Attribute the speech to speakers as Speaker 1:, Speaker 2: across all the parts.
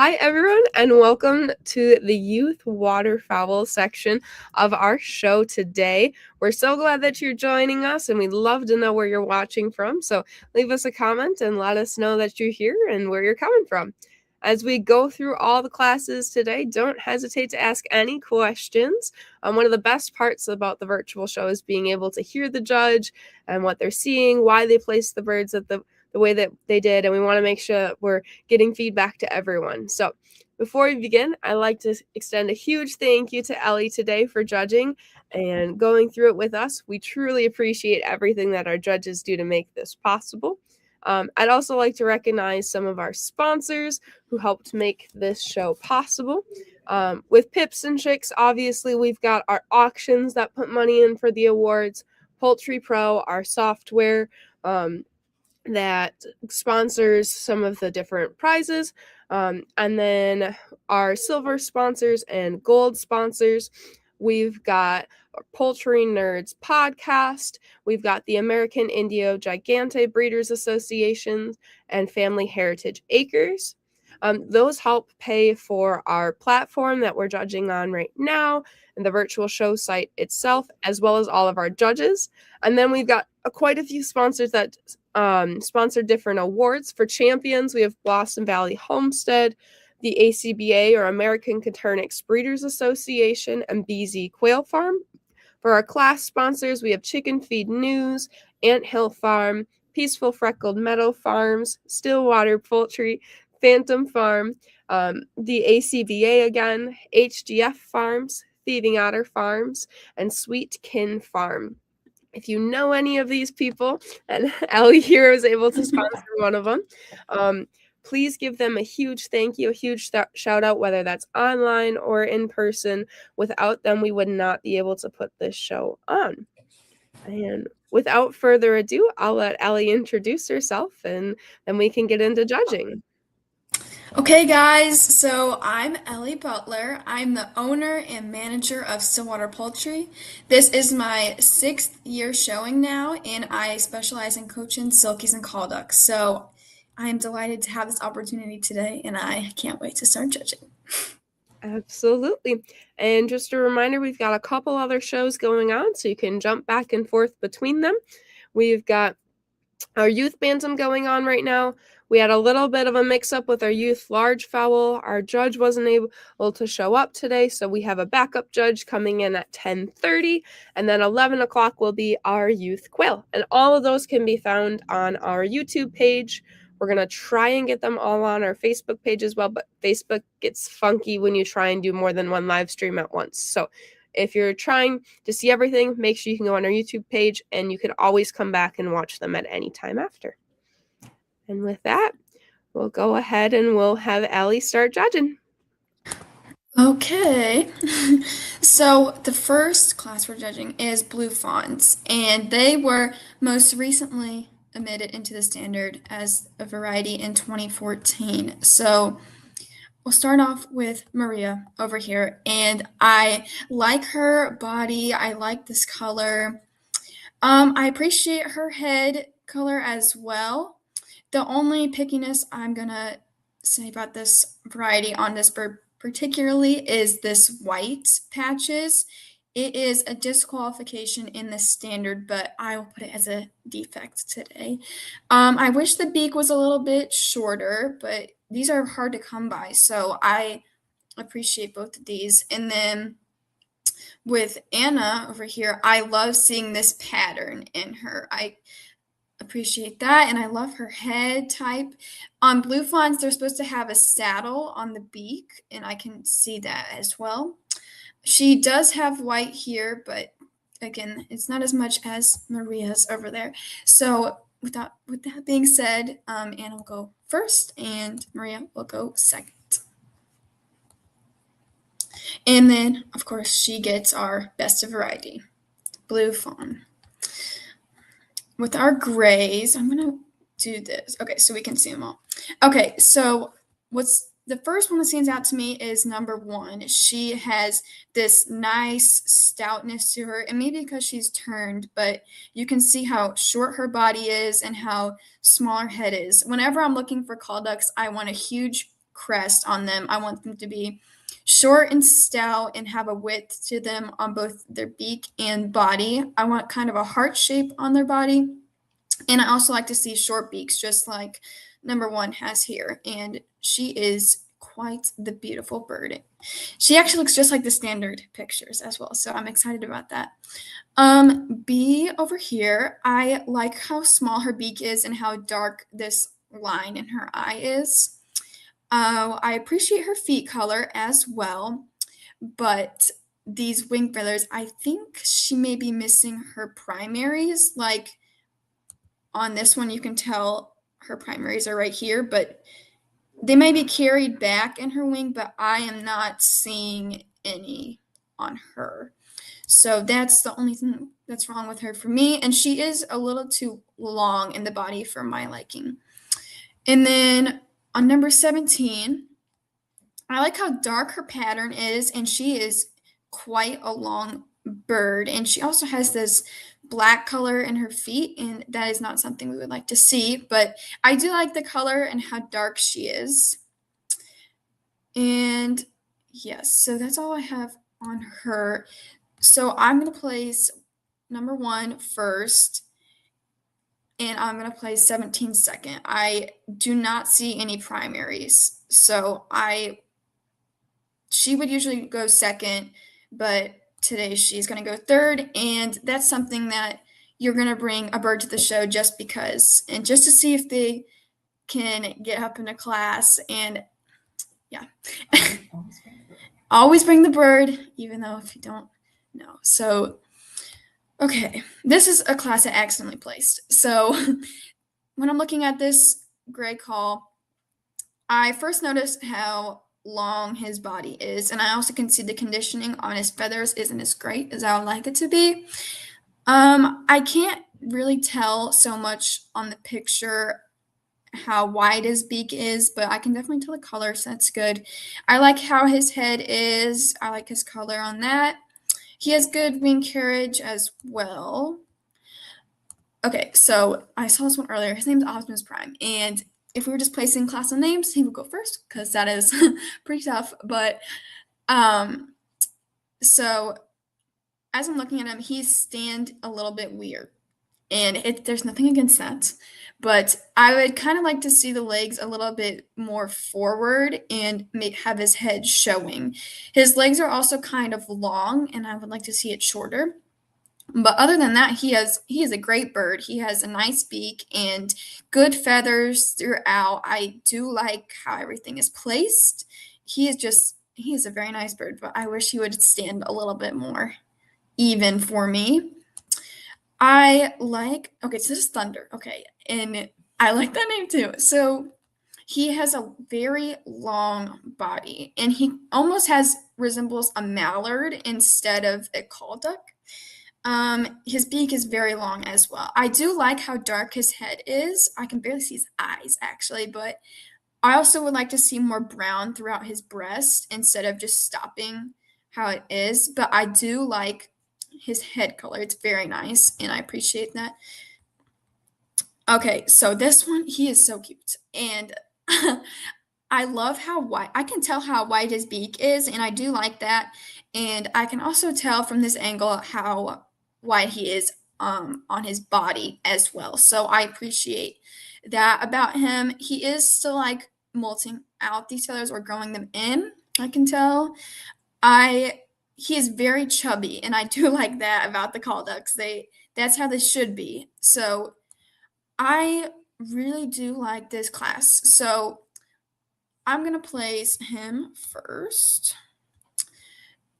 Speaker 1: Hi, everyone, and welcome to the Youth Waterfowl section of our show today. We're so glad that you're joining us, and we'd love to know where you're watching from. So leave us a comment and let us know that you're here and where you're coming from. As we go through all the classes today, don't hesitate to ask any questions. One of the best parts about the virtual show is being able to hear the judge and what they're seeing, why they placed the birds at the way that they did, and we want to make sure that we're getting feedback to everyone. So before we begin, I'd like to extend a huge thank you to Ellie today for judging and going through it with us. We truly appreciate everything that our judges do to make this possible. I'd also like to recognize some of our sponsors who helped make this show possible. With Pips and Chicks, obviously, we've got our auctions that put money in for the awards, Poultry Pro, our software, that sponsors some of the different prizes, and then our silver sponsors and gold sponsors. We've got Poultry Nerds podcast. We've got the American Indio Gigante Breeders Association and Family Heritage Acres. Those help pay for our platform that we're judging on right now and the virtual show site itself, as well as all of our judges. And then we've got quite a few sponsors that sponsor different awards. For champions, we have Blossom Valley Homestead, the ACBA, or American Coturnix Breeders Association, and BZ Quail Farm. For our class sponsors, we have Chicken Feed News, Ant Hill Farm, Peaceful Freckled Meadow Farms, Stillwater Poultry, Phantom Farm, the ACBA again, HGF Farms, Thieving Otter Farms, and Sweet Kin Farm. If you know any of these people, and Ellie here was able to sponsor one of them, please give them a huge thank you, a huge shout out, whether that's online or in person. Without them, we would not be able to put this show on. And without further ado, I'll let Ellie introduce herself, and then we can get into judging.
Speaker 2: Okay, guys, so I'm Ellie Butler. I'm the owner and manager of Stillwater Poultry. This is my 6th year showing now, and I specialize in coaching silkies and call ducks. So I am delighted to have this opportunity today, and I can't wait to start judging.
Speaker 1: Absolutely. And just a reminder, we've got a couple other shows going on, so you can jump back and forth between them. We've got our youth bantam going on right now. We had a little bit of a mix-up with our youth large fowl. Our judge wasn't able to show up today, so we have a backup judge coming in at 10:30, and then 11 o'clock will be our youth quail. And all of those can be found on our YouTube page. We're going to try and get them all on our Facebook page as well, but Facebook gets funky when you try and do more than one live stream at once. So if you're trying to see everything, make sure you can go on our YouTube page, and you can always come back and watch them at any time after. And with that, we'll go ahead and we'll have Ellie start judging.
Speaker 2: Okay, so the first class we're judging is blue fawns, and they were most recently admitted into the standard as a variety in 2014. So we'll start off with Maria over here, and I like her body. I like this color. I appreciate her head color as well. The only pickiness I'm gonna say about this variety on this bird particularly is this white patches. It is a disqualification in the standard, but I will put it as a defect today. I wish the beak was a little bit shorter, but these are hard to come by, so I appreciate both of these. And then with Anna over here, I love seeing this pattern in her. I appreciate that, and I love her head type. On blue fawns, they're supposed to have a saddle on the beak, and I can see that as well. She does have white here, but again, it's not as much as Maria's over there. So with that being said, Anna will go first, and Maria will go second. And then, of course, she gets our best of variety, blue fawn. With our grays, I'm going to do this. Okay, so we can see them all. Okay, so what's the first one that stands out to me is number 1. She has this nice stoutness to her, and maybe because she's turned, but you can see how short her body is and how small her head is. Whenever I'm looking for call ducks, I want a huge crest on them. I want them to be short and stout and have a width to them on both their beak and body. I want kind of a heart shape on their body. And I also like to see short beaks, just like number one has here. And she is quite the beautiful bird. She actually looks just like the standard pictures as well. So I'm excited about that. B over here, I like how small her beak is and how dark this line in her eye is. I appreciate her feet color as well, but these wing feathers, I think she may be missing her primaries. Like on this one, you can tell her primaries are right here, but they may be carried back in her wing, but I am not seeing any on her. So that's the only thing that's wrong with her for me. And she is a little too long in the body for my liking. And then on number 17, I like how dark her pattern is, and she is quite a long bird. And she also has this black color in her feet, and that is not something we would like to see, but I do like the color and how dark she is. And yes, so that's all I have on her. So I'm going to place number 1 first, and I'm going to place 17 second. I do not see any primaries. So she would usually go second, but today she's going to go third, and that's something that you're going to bring a bird to the show just because, and just to see if they can get up into class. And yeah, always bring the bird, even though if you don't know. So okay, this is a class I accidentally placed. So when I'm looking at this gray call, I first noticed how long his body is, and I also can see the conditioning on his feathers isn't as great as I would like it to be. I can't really tell so much on the picture how wide his beak is, but I can definitely tell the color, so that's good. I like how his head is. I like his color on that. He has good wing carriage as well. Okay, so I saw this one earlier. His name's Optimus Prime, and if we were just placing class on names, he would go first because that is pretty tough. But so as I'm looking at him, he's stand a little bit weird, and there's nothing against that. But I would kind of like to see the legs a little bit more forward and have his head showing. His legs are also kind of long, and I would like to see it shorter. But other than that, he is a great bird. He has a nice beak and good feathers throughout. I do like how everything is placed. He is a very nice bird, but I wish he would stand a little bit more even for me. Okay, so this is Thunder. Okay, and I like that name too. So he has a very long body, and he almost resembles a mallard instead of a call duck. His beak is very long as well. I do like how dark his head is. I can barely see his eyes actually, but I also would like to see more brown throughout his breast instead of just stopping how it is. But I do like his head color. It's very nice, and I appreciate that. Okay, so this one, he is so cute. And I love how wide, I can tell how wide his beak is, and I do like that. And I can also tell from this angle how wide he is on his body as well. So I appreciate that about him. He is still like molting out these feathers or growing them in, I can tell. He is very chubby, and I do like that about the call ducks. That's how they should be. So I really do like this class. So I'm going to place him first.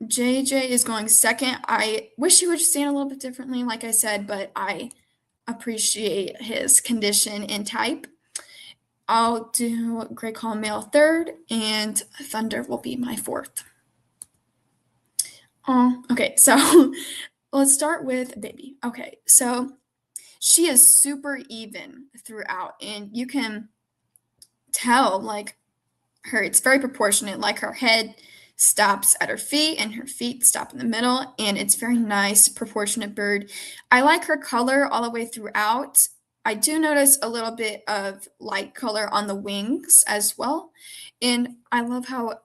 Speaker 2: JJ is going second. I wish he would stand a little bit differently, like I said, but I appreciate his condition and type. I'll do Gray Call Male third, and Thunder will be my fourth. Okay, so let's start with Baby. Okay, so she is super even throughout, and you can tell like it's very proportionate. Like her head stops at her feet and her feet stop in the middle, and it's very nice, proportionate bird. I like her color all the way throughout. I do notice a little bit of light color on the wings as well. And I love how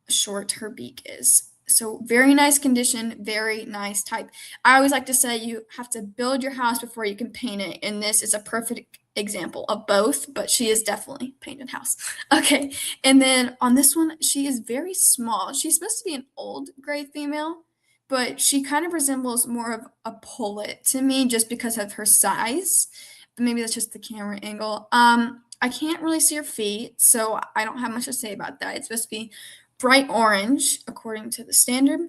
Speaker 2: short her beak is. So very nice condition, very nice type. I always like to say you have to build your house before you can paint it, and this is a perfect example of both, but she is definitely painted house. Okay, and then on this one, she is very small. She's supposed to be an old gray female, but she kind of resembles more of a pullet to me just because of her size. But maybe that's just the camera angle. I can't really see her feet, so I don't have much to say about that. It's supposed to be bright orange, according to the standard.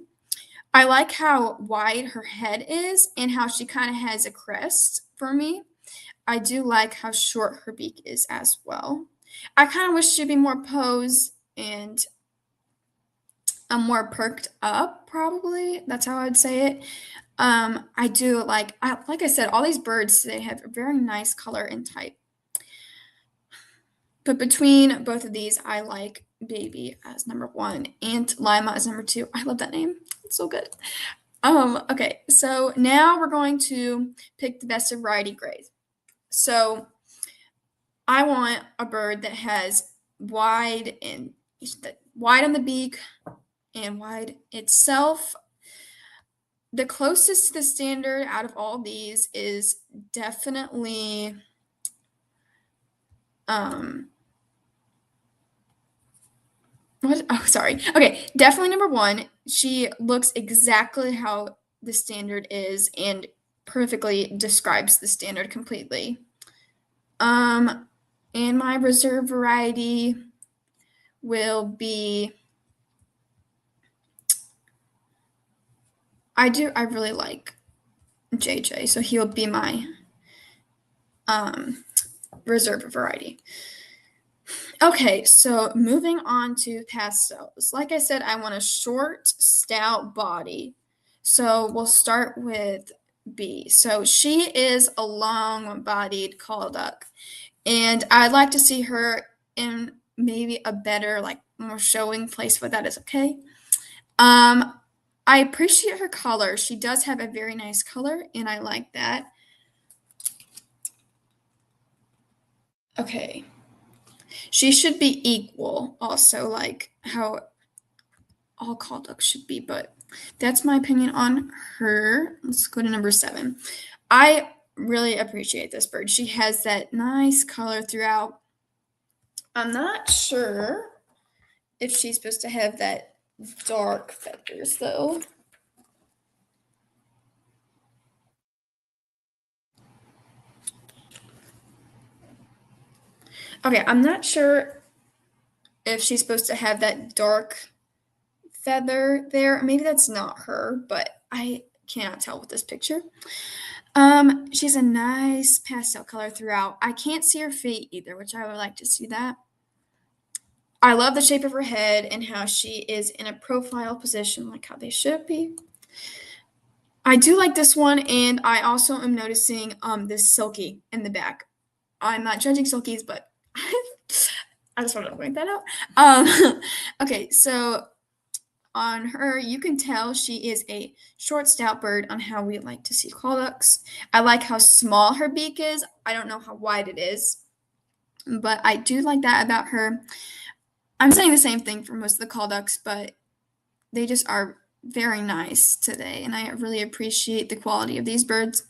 Speaker 2: I like how wide her head is and how she kind of has a crest for me. I do like how short her beak is as well. I kind of wish she'd be more posed and more perked up, probably. That's how I would say it. I do like I said, all these birds, they have a very nice color and type. But between both of these, I like Baby as number one and Lima as number two. I love that name. It's so good. Okay, so now we're going to pick the best of variety grade. So I want a bird that has wide on the beak and wide itself. The closest to the standard out of all these is definitely sorry. Okay, definitely number one. She looks exactly how the standard is and perfectly describes the standard completely. And my reserve variety will be. I really like JJ, so he'll be my reserve variety. Okay, so moving on to pastels. Like I said, I want a short, stout body. So we'll start with B. So she is a long-bodied call duck, and I'd like to see her in maybe a better, like more showing place, but that is okay. I appreciate her color. She does have a very nice color, and I like that. Okay. She should be equal, also, like how all call ducks should be, but that's my opinion on her. Let's go to number 7. I really appreciate this bird. She has that nice color throughout. I'm not sure if she's supposed to have that dark feathers, though. Okay, I'm not sure if she's supposed to have that dark feather there. Maybe that's not her, but I cannot tell with this picture. She's a nice pastel color throughout. I can't see her feet either, which I would like to see that. I love the shape of her head and how she is in a profile position, like how they should be. I do like this one, and I also am noticing this silky in the back. I'm not judging silkies, but I just wanted to point that out. Okay, so on her, you can tell she is a short, stout bird on how we like to see call ducks. I like how small her beak is. I don't know how wide it is, but I do like that about her. I'm saying the same thing for most of the call ducks, but they just are very nice today, and I really appreciate the quality of these birds.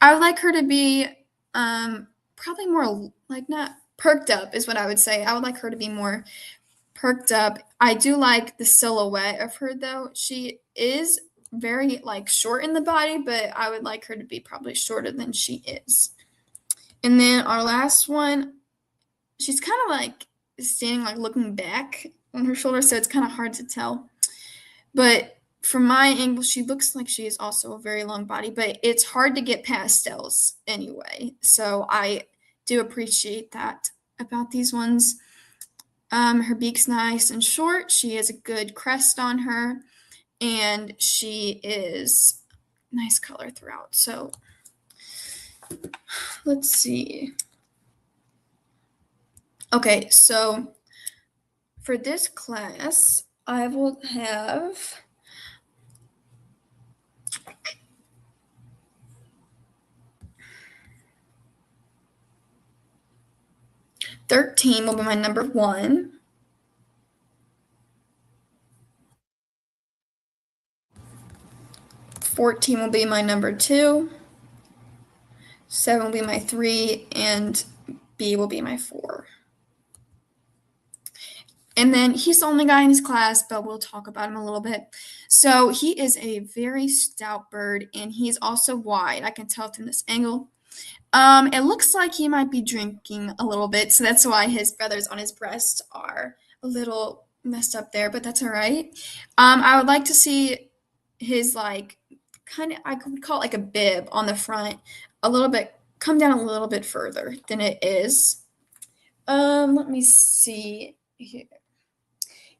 Speaker 2: I would like her to be probably more like not perked up is what I would say. I would like her to be more perked up. I do like the silhouette of her though. She is very like short in the body, but I would like her to be probably shorter than she is. And then our last one, she's kind of like standing like looking back on her shoulder, so it's kind of hard to tell. But from my angle, she looks like she is also a very long body, but it's hard to get pastels anyway. So I do appreciate that about these ones. Her beak's nice and short. She has a good crest on her, and she is nice color throughout. So let's see. Okay, so for this class, I will have 13 will be my number 1. 14 will be my number 2. 7 will be my 3, and B will be my 4. And then he's the only guy in his class, but we'll talk about him a little bit. So he is a very stout bird, and he's also wide. I can tell from this angle. It looks like he might be drinking a little bit, so that's why his feathers on his breast are a little messed up there, but that's all right. I would like to see his I could call it like a bib on the front, a little bit, come down a little bit further than it is. Let me see here.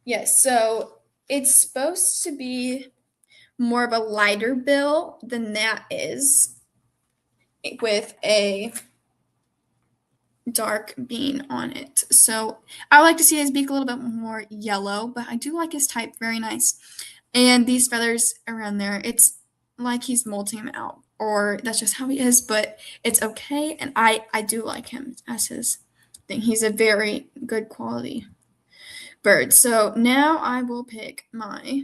Speaker 2: Yes, so it's supposed to be more of a lighter bill than that is, with a dark bean on it. So I would like to see his beak a little bit more yellow, but I do like his type, very nice. And these feathers around there, it's like he's molting him out, or that's just how he is, but it's okay. And I do like him as his thing. He's a very good quality bird. So now I will pick my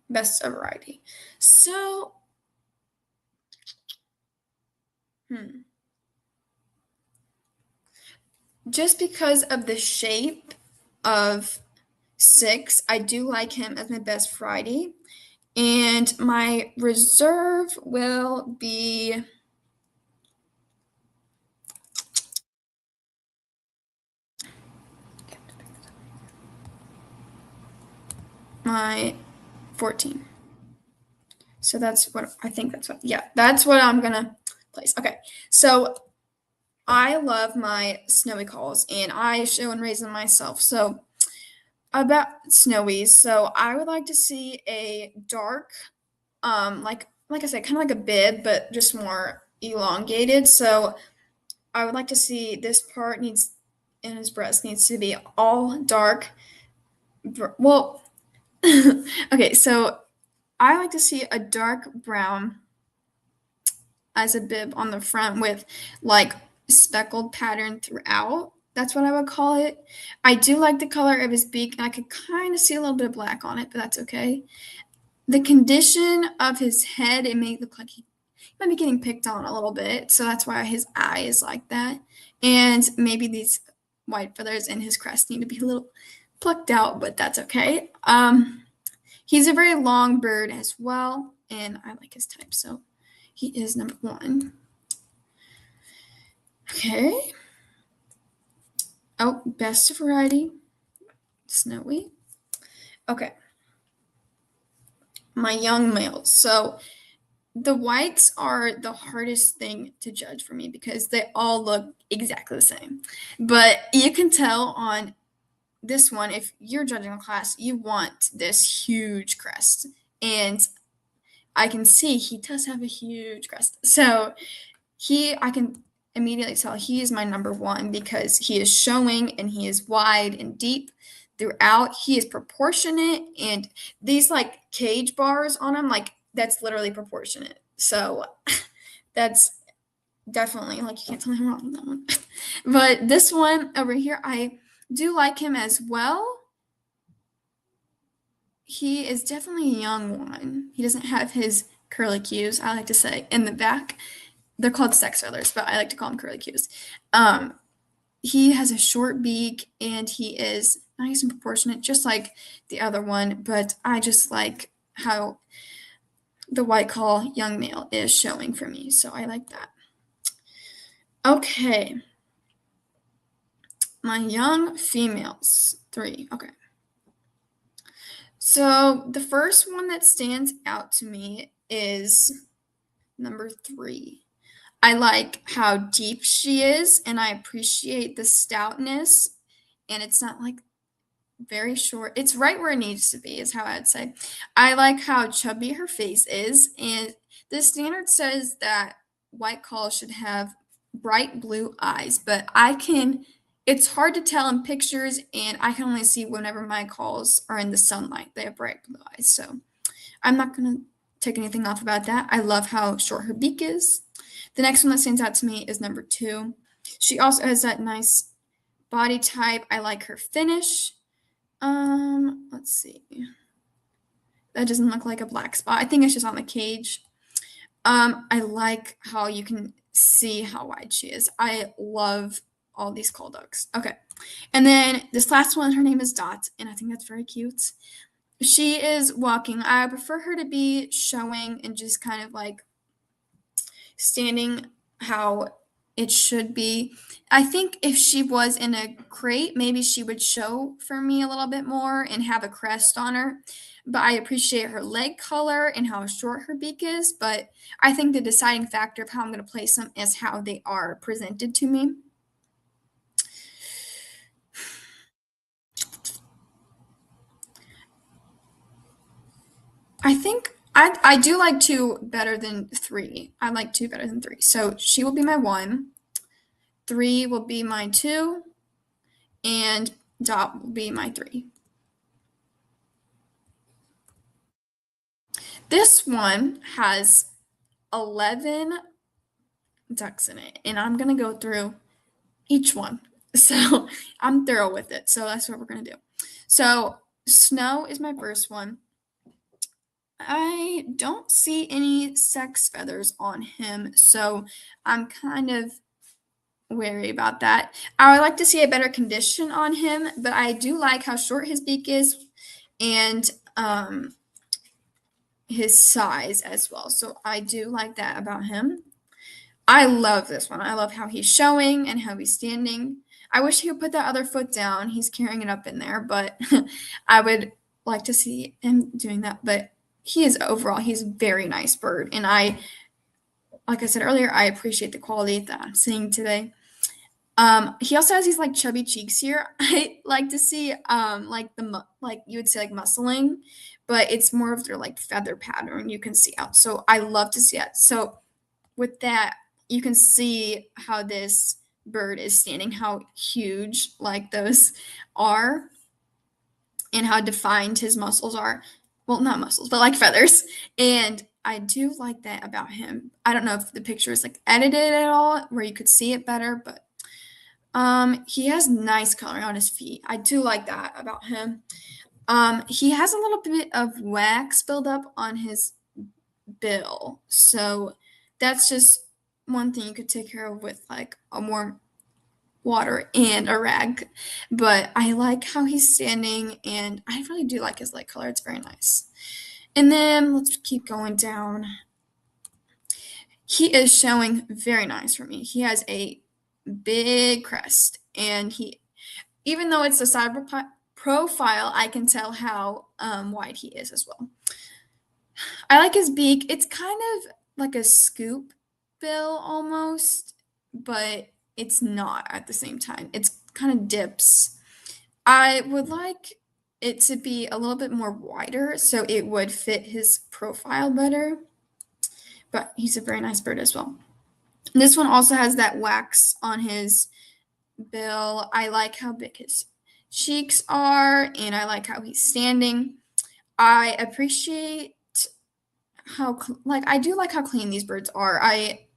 Speaker 2: best of variety. So, just because of the shape of 6, I do like him as my best variety. And my reserve will be my 14. So that's what I think that's what I'm gonna place. Okay, so I love my snowy calls, and I show and raise them myself. So about snowies, so I would like to see a dark, like I said, kind of like a bib, but just more elongated. So I would like to see this part in his breast needs to be all dark. Well, okay, so I like to see a dark brown as a bib on the front with like speckled pattern throughout. That's what I would call it. I do like the color of his beak, and I could kind of see a little bit of black on it, but that's okay. The condition of his head, it may look like he might be getting picked on a little bit, so that's why his eye is like that. And maybe these white feathers in his crest need to be a little plucked out, but that's okay. He's a very long bird as well, and I like his type, so he is number 1. Okay. Oh, best of variety, snowy. Okay. My young males. So the whites are the hardest thing to judge for me because they all look exactly the same. But you can tell on this one, if you're judging a class, you want this huge crest. And I can see he does have a huge crest. So I can immediately tell he is my number 1 because he is showing, and he is wide and deep throughout. He is proportionate, and these like cage bars on him, like that's literally proportionate. So that's definitely, like, you can't tell me I'm wrong on that one. But this one over here, I do like him as well. He is definitely a young one. He doesn't have his curly cues, I like to say, in the back. They're called sex feathers, but I like to call them curly cues. He has a short beak, and he is nice and proportionate, just like the other one, but I just like how the white call young male is showing for me, so I like that. Okay. My young females, 3. Okay. So the first one that stands out to me is number 3. I like how deep she is, and I appreciate the stoutness, and it's not like very short. It's right where it needs to be, is how I'd say. I like how chubby her face is, and the standard says that white calls should have bright blue eyes, but it's hard to tell in pictures, and I can only see whenever my calls are in the sunlight. They have bright blue eyes, so I'm not going to take anything off about that. I love how short her beak is. The next one that stands out to me is number 2. She also has that nice body type. I like her finish. Let's see. That doesn't look like a black spot. I think it's just on the cage. I like how you can see how wide she is. I love all these call ducks. Okay. And then this last one, her name is Dot, and I think that's very cute. She is walking. I prefer her to be showing and just kind of like standing how it should be. I think if she was in a crate, maybe she would show for me a little bit more and have a crest on her. But I appreciate her leg color and how short her beak is. But I think the deciding factor of how I'm going to place them is how they are presented to me. I think I do like 2 better than 3. I like 2 better than 3. So she will be my 1. 3 will be my 2. And Dot will be my 3. This one has 11 ducks in it, and I'm going to go through each one. So I'm thorough with it. So that's what we're going to do. So Snow is my first one. I don't see any sex feathers on him, so I'm kind of wary about that. I would like to see a better condition on him, but I do like how short his beak is and his size as well. So I do like that about him. I love this one. I love how he's showing and how he's standing. I wish he would put that other foot down. He's carrying it up in there, but I would like to see him doing that. But he's a very nice bird. And like I said earlier, I appreciate the quality that I'm seeing today. He also has these like chubby cheeks here. I like to see like you would say like muscling, but it's more of their like feather pattern you can see out. So I love to see it. So with that, you can see how this bird is standing, how huge like those are, and how defined his muscles are. Well, not muscles, but like feathers. And I do like that about him. I don't know if the picture is like edited at all where you could see it better, but he has nice coloring on his feet. I do like that about him. He has a little bit of wax buildup on his bill. So that's just one thing you could take care of with like a warm water and a rag. But I like how he's standing and I really do like his leg color. It's very nice. And then let's keep going down. He is showing very nice for me. He has a big crest and even though it's a side profile, I can tell how wide he is as well. I like his beak. It's kind of like a scoop bill almost, but it's not at the same time. It's kind of dips. I would like it to be a little bit more wider so it would fit his profile better, but he's a very nice bird as well. This one also has that wax on his bill. I like how big his cheeks are, and I like how he's standing. I appreciate how I do like how clean these birds are. I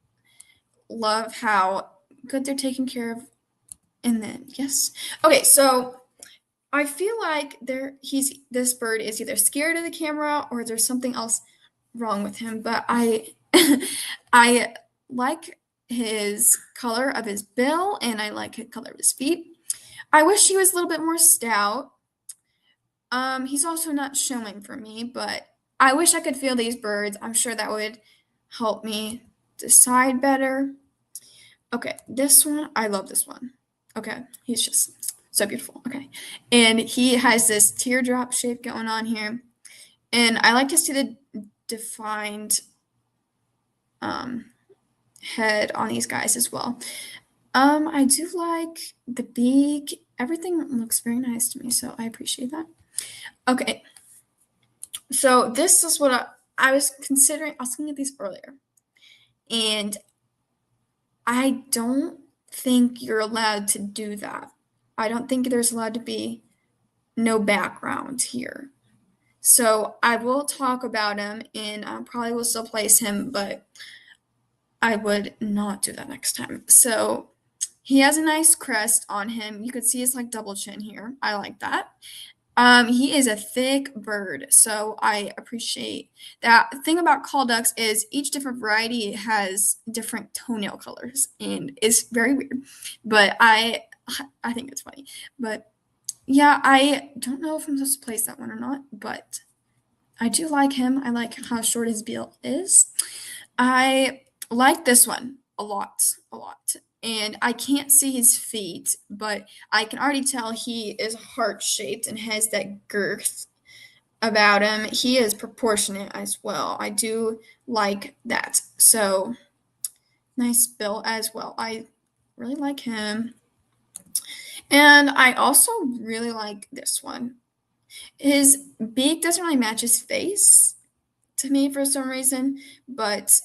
Speaker 2: love how good they're taken care of. And then yes, okay. So I feel like this bird is either scared of the camera or there's something else wrong with him. But I I like his color of his bill and I like the color of his feet. I wish he was a little bit more stout. He's also not showing for me, but I wish I could feel these birds. I'm sure that would help me decide better. Okay, this one, I love this one. Okay, he's just so beautiful. Okay, and he has this teardrop shape going on here. And I like to see the defined head on these guys as well. I do like the beak. Everything looks very nice to me, so I appreciate that. Okay, so this is what I was considering. I was looking at these earlier, and I don't think you're allowed to do that. I don't think there's allowed to be no background here. So I will talk about him, and I probably will still place him, but I would not do that next time. So He has a nice crest on him. You could see it's like double chin here. I like that. He is a thick bird, so I appreciate that. The thing about call ducks is each different variety has different toenail colors, and it's very weird. But I think it's funny. But yeah, I don't know if I'm supposed to place that one or not, but I do like him. I like how short his bill is. I like this one a lot, a lot. And I can't see his feet, but I can already tell he is heart shaped and has that girth about him. He is proportionate as well. I do like that. So nice build as well. I really like him. And I also really like this one. His beak doesn't really match his face to me for some reason, but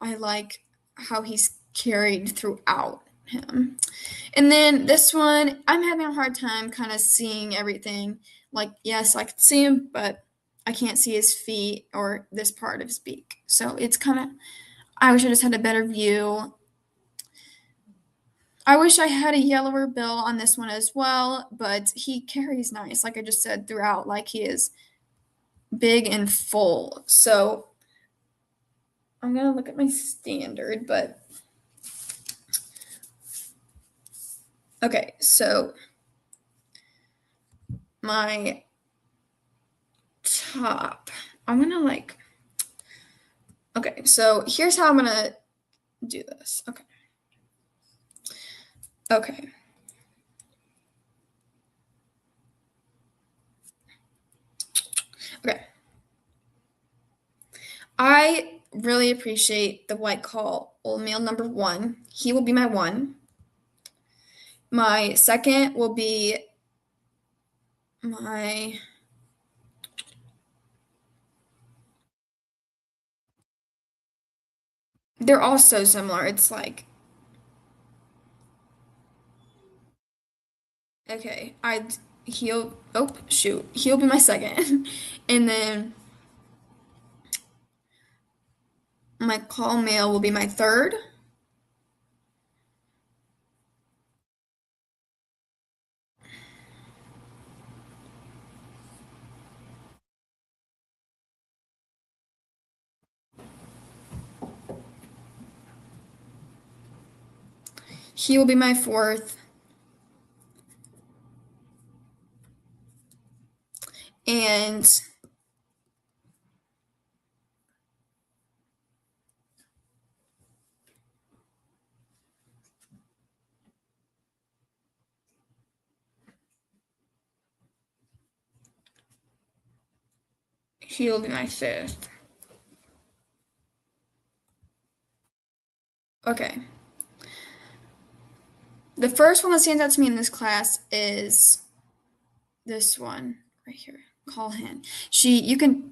Speaker 2: I like how he's carried throughout him. And then this one, I'm having a hard time kind of seeing everything. Like, yes, I can see him, but I can't see his feet or this part of his beak. So it's kind of, I wish I just had a better view. I wish I had a yellower bill on this one as well, but he carries nice, like I just said, throughout, like he is big and full. So I'm going to look at my standard, but okay, so my top, I'm going to like, okay, so here's how I'm going to do this. Okay. Okay. Okay. I really appreciate the white call old male number 1. He will be my 1. My second will be my they're all so similar. It's like okay, he'll be my second. And then my call male will be my third. He will be my fourth. And he will be my fifth. Okay. The first one that stands out to me in this class is this one right here. Call hen.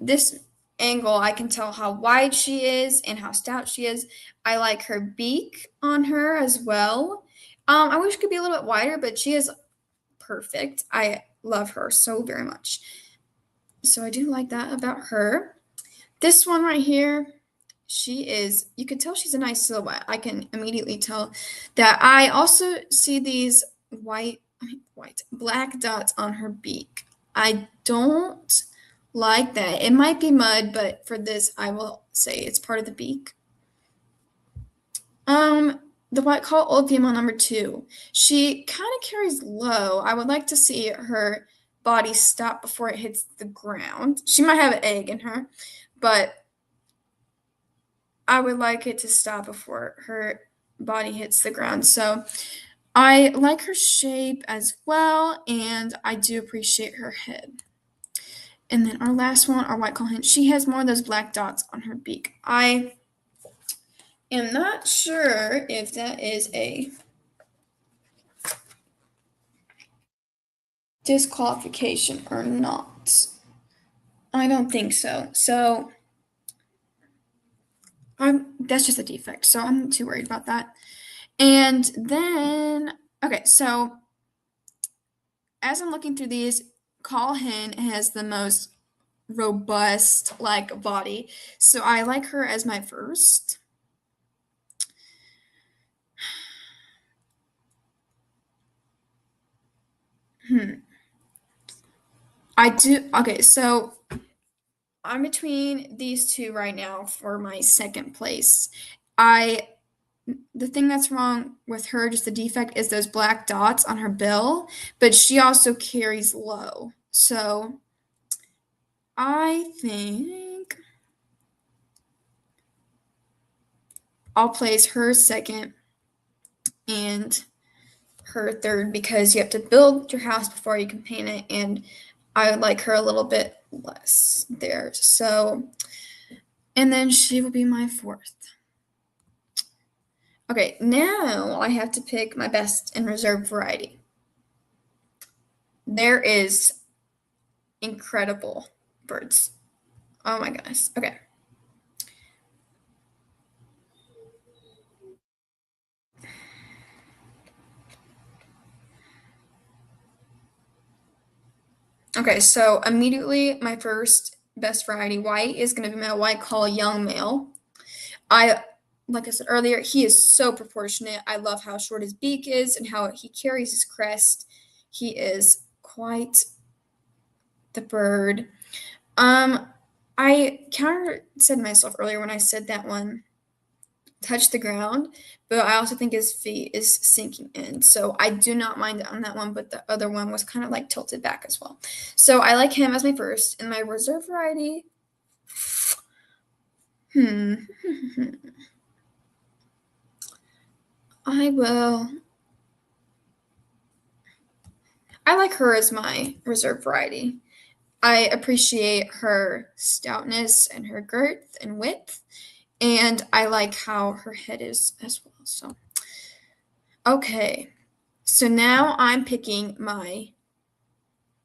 Speaker 2: This angle, I can tell how wide she is and how stout she is. I like her beak on her as well. I wish it could be a little bit wider, but she is perfect. I love her so very much. So I do like that about her. This one right here, you can tell she's a nice silhouette. I can immediately tell that. I also see these black dots on her beak. I don't like that. It might be mud, but for this, I will say it's part of the beak. The white call old female number 2. She kind of carries low. I would like to see her body stop before it hits the ground. She might have an egg in her, but I would like it to stop before her body hits the ground. So I like her shape as well, and I do appreciate her head. And then our last one, our white call hen, she has more of those black dots on her beak. I am not sure if that is a disqualification or not. I don't think so. So that's just a defect, so I'm not too worried about that. And then, okay, so as I'm looking through these, call hen has the most robust like body, so I like her as my first. I do. Okay, so I'm between these two right now for my second place. I the thing that's wrong with her, just the defect, is those black dots on her bill, but she also carries low. So I think I'll place her second and her third because you have to build your house before you can paint it, and I would like her a little bit less there. So, and then she will be my fourth. Okay, now I have to pick my best and reserve variety. There is incredible birds. Oh my goodness. Okay. Okay, so immediately my first best variety white is going to be my white call young male. Like I said earlier, he is so proportionate. I love how short his beak is and how he carries his crest. He is quite the bird. I counter said myself earlier when I said that one touched the ground, but I also think his feet is sinking in. So I do not mind it on that one, but the other one was kind of like tilted back as well. So I like him as my first. And my reserve variety, I like her as my reserve variety. I appreciate her stoutness and her girth and width, and I like how her head is as well. So, okay. So now I'm picking my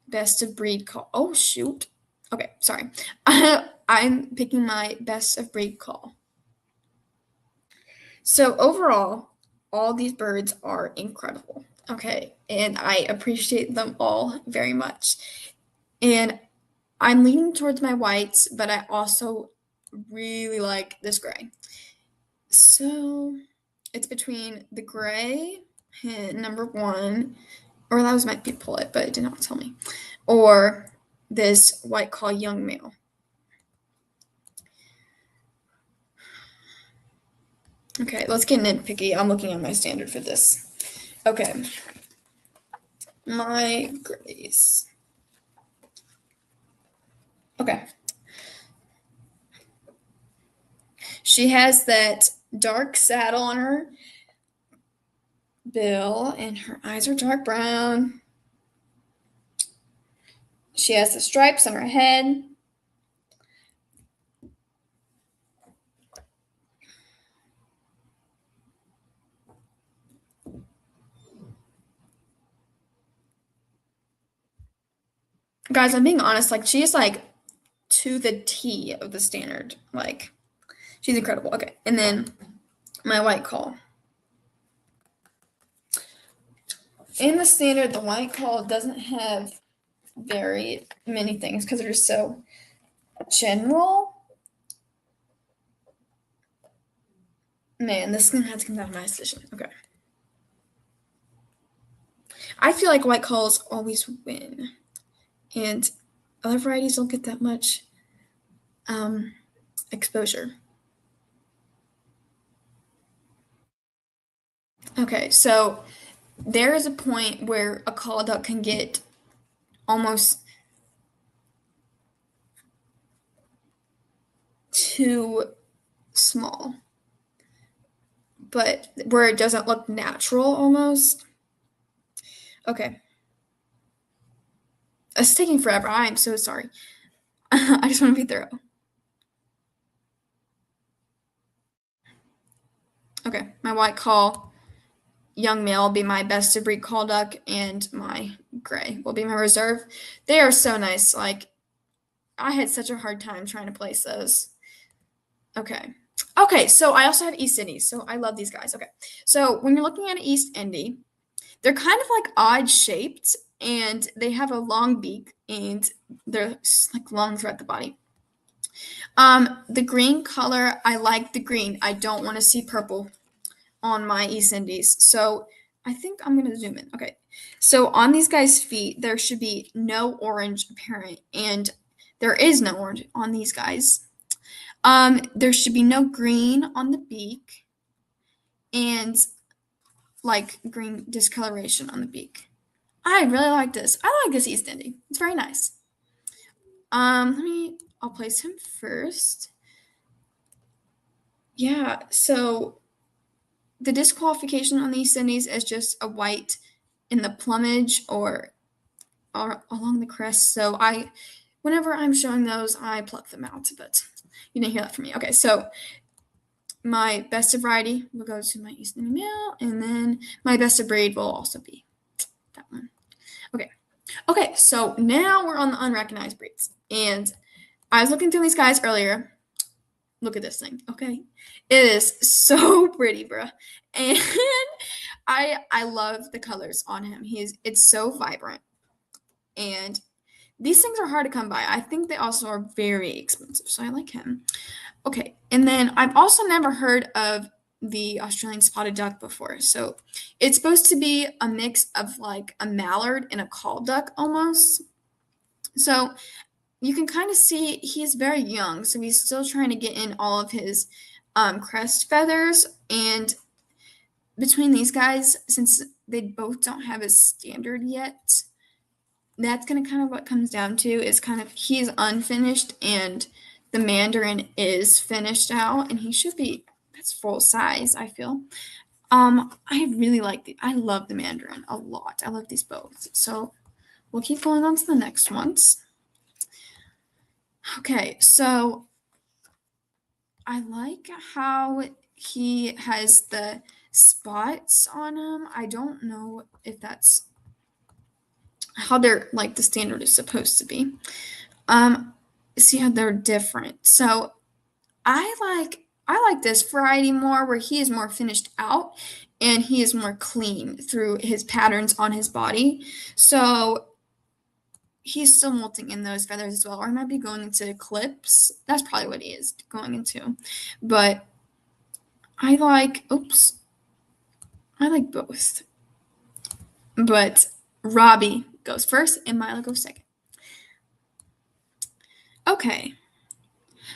Speaker 2: best of breed call. Oh, shoot. Okay, sorry. I'm picking my best of breed call. So overall, all these birds are incredible. Okay, and I appreciate them all very much. And I'm leaning towards my whites, but I also really like this gray. So it's between the gray hen, number one, or that was my pullet, but it did not tell me, or this white call young male. Okay, let's get nitpicky. I'm looking at my standard for this. Okay. My grays. Okay. She has that dark saddle on her bill, and her eyes are dark brown. She has the stripes on her head. Guys, I'm being honest, like she's like to the T of the standard. Like she's incredible. Okay. And then my white call. In the standard, the white call doesn't have very many things because they're so general. Man, this is gonna have to come down to my decision. Okay. I feel like white calls always win. And other varieties don't get that much exposure. Okay, so there is a point where a call duck can get almost too small, but where it doesn't look natural almost. Okay. It's taking forever. I'm so sorry. I just want to be thorough. Okay, my white call young male will be my best of breed call duck, and my gray will be my reserve. They are so nice. Like, I had such a hard time trying to place those. Okay. Okay, so I also have East Indies, so I love these guys. Okay, so when you're looking at an East Indie, they're kind of like odd shaped, and they have a long beak, and they're like long throughout the body. The green color, I like the green. I don't want to see purple on my East Indies. So I think I'm going to zoom in. Okay. So on these guys' feet, there should be no orange apparent, and there is no orange on these guys. There should be no green on the beak, and like green discoloration on the beak. I really like this. I like this East Indie. It's very nice. I'll place him first. Yeah, so the disqualification on the East Indies is just a white in the plumage or along the crest. So whenever I'm showing those, I pluck them out, but you didn't hear that from me. Okay, so my best of variety will go to my East Indian male, and then my best of breed will also be that one. Okay, so now we're on the unrecognized breeds. And I was looking through these guys earlier. Look at this thing, okay? It is so pretty, bruh. And I love the colors on him. It's so vibrant. And these things are hard to come by. I think they also are very expensive, so I like him. Okay, and then I've also never heard of the Australian spotted duck before. So it's supposed to be a mix of like a mallard and a call duck almost. So you can kind of see he's very young, so he's still trying to get in all of his crest feathers. And between these guys, since they both don't have a standard yet, that's going to kind of what comes down to is kind of he's unfinished and the Mandarin is finished out, and he should be, that's full size, I feel. I really I love the Mandarin a lot. I love these both. So we'll keep going on to the next ones. Okay, so I like how he has the spots on him. I don't know if that's how they're like the standard is supposed to be. See how they're different. So I like this variety more where he is more finished out and he is more clean through his patterns on his body. So he's still molting in those feathers as well, or he might be going into clips. That's probably what he is going into. But I like both. But Robbie goes first and Milo goes second. Okay.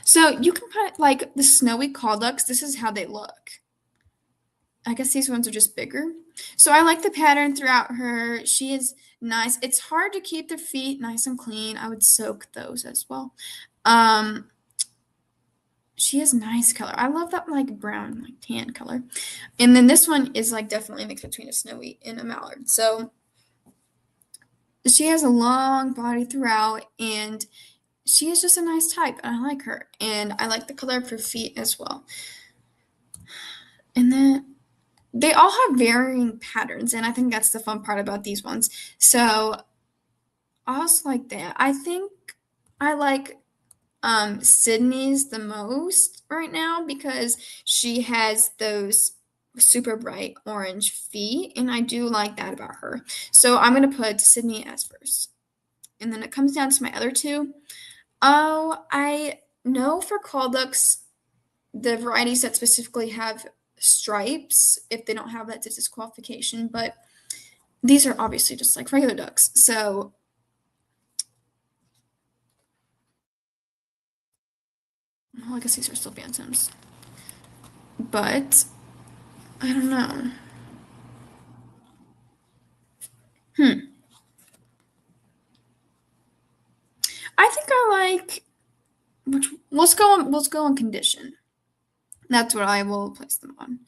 Speaker 2: So you can kind of like the snowy call ducks, this is how they look. I guess these ones are just bigger. So I like the pattern throughout her. She is nice. It's hard to keep their feet nice and clean. I would soak those as well. She has nice color. I love that like brown, like tan color. And then this one is like definitely a mix between a snowy and a mallard. So she has a long body throughout, and she is just a nice type, and I like her. And I like the color of her feet as well. And then they all have varying patterns, and I think that's the fun part about these ones. So I also like that. I think I like Sydney's the most right now because she has those super bright orange feet, and I do like that about her. So I'm going to put Sydney as first. And then it comes down to my other two. Oh, I know for call ducks, the varieties that specifically have stripes, if they don't have that, it's disqualification, but these are obviously just like regular ducks. So well, I guess these are still bantams, but I don't know. I think I like let's go on condition. That's what I will place them on.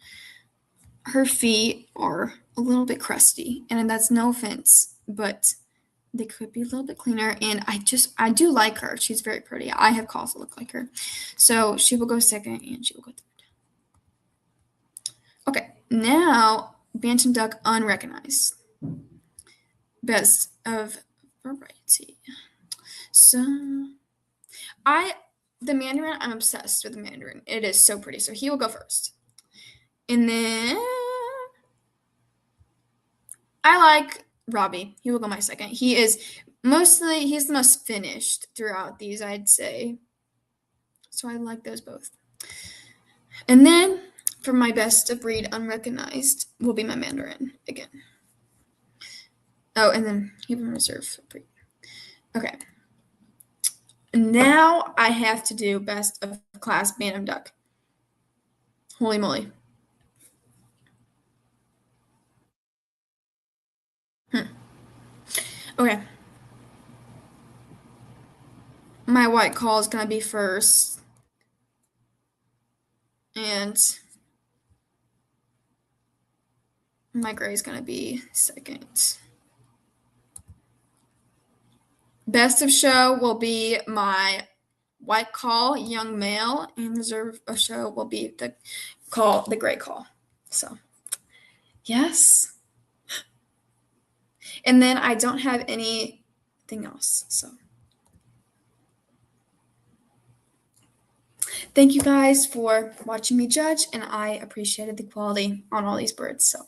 Speaker 2: Her feet are a little bit crusty, and that's no offense, but they could be a little bit cleaner, and I do like her. She's very pretty. I have calls that look like her. So she will go second, and she will go third. Okay, now Bantam Duck unrecognized. Best of variety. So the Mandarin, I'm obsessed with the Mandarin. It is so pretty. So he will go first. And then I like Robbie. He will go my second. He's the most finished throughout these, I'd say. So I like those both. And then for my best of breed unrecognized will be my Mandarin again. Oh, and then even reserve. Okay. Now I have to do best of class Bantam Duck. Holy moly. Okay. My white call is going to be first. And my gray is going to be second. Best of show will be my white call, young male, and reserve of show will be the gray call. So, yes. And then I don't have anything else. So, thank you guys for watching me judge, and I appreciated the quality on all these birds. So.